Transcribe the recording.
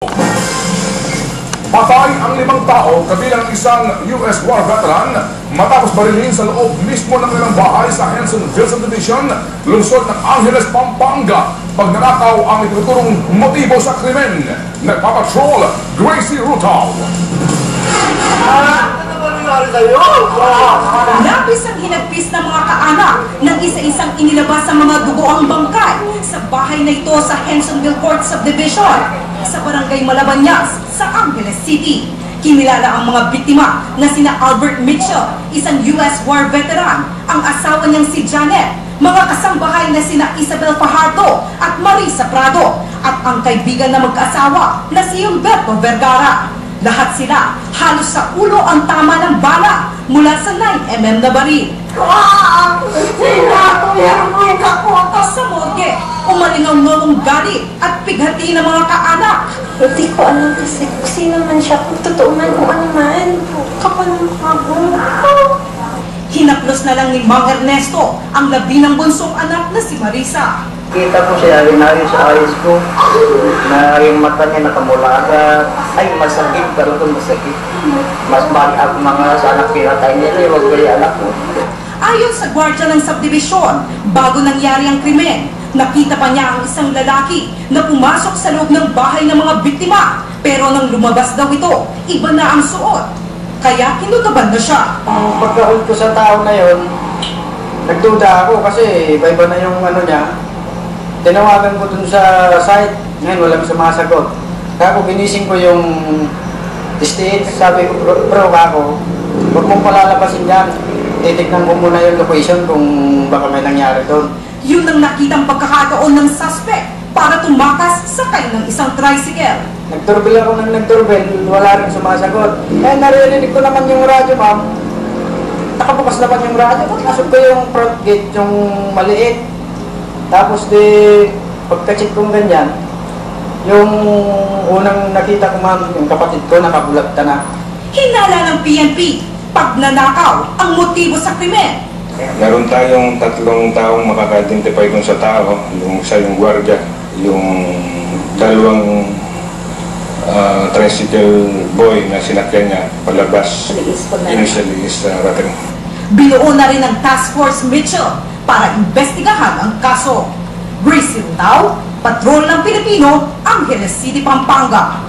Patay ang 5 tao kabilang isang US war veteran matapos barilhin sa loob mismo ng kanilang bahay sa Hendersonville Subdivision, lungsod ng Angeles, Pampanga. Pagnanakaw ang itinuturong motibo sa krimen. Nagpapatrol, Gracie Rutaw. Labis ang hinagpis ng mga kaanak ng isa-isang inilabas sa mga dugoang bangkay sa bahay na ito sa Hendersonville Court Subdivision sa barangay Malabanyas sa Angeles City. Kinilala ang mga biktima na sina Albert Mitchell, isang US war veteran, ang asawa niyang si Janet, mga kasambahay na sina Isabel Fajardo at Marisa Prado, at ang kaibigan na mag-asawa na si Humberto Vergara. Lahat sila halos sa ulo ang tama ng bala mula sa 9mm na baril. Sa morgue, umalingaw-ngawang galit at pighati ng mga kaanak. Hindi ko alam kasi kung sino man siya, kung totoo man, kung ano man. Kapal ng mukha. Hinaplos na lang ni Mang Ernesto ang labi ng bunsong anak na si Marisa. Kita ko siya, rinari sa ayos ko, na yung mata niya nakamulaga, ay masakit, pero ito masakit. Mas bali ako mga sa anak pinatay niya, huwag kayo anak mo. Ayon sa gwardiya ng subdivision, bago nangyari ang krimen, nakita pa niya ang isang lalaki na pumasok sa loob ng bahay ng mga biktima. Pero nang lumabas daw ito, iba na ang suot. Kaya kinutaban na siya. Pagkahul ko sa tao na yon, nagduda ako kasi iba-iba na yung ano niya. Tinawagan ko dun sa site, ngayon walang sumasagot. Kaya ako ginising ko yung state, sabi ko, bro ako, huwag mong palalabasin yan. Titignan ko muna yung location kung baka may nangyari doon. Yun ang nakitang pagkakataon ng suspect para tumakas sakay ng isang tricycle. Nagturbel ako ng nagturbel, wala rin sumasagot. Eh, narinig ko naman yung radyo, ma'am. Nakabukas naman yung radyo. Nasok ko yung front gate, yung maliit. Tapos pagka-check kong ganyan, yung unang nakita ko, ma'am, yung kapatid ko, nakabulagta na. Hinala ng PNP, pagnanakaw ang motibo sa krimen. Meron tayong 3 taong makaka-identify kung sa tao, yung isa yung gwardiya, yung 2 tricycle boy na sinakyan niya palabas. Initially is Rating. Binuo na rin ang Task Force Mitchell para imbestigahan ang kaso. Gracie Rutaw, Patrol ng Pilipino, Angeles City, Pampanga.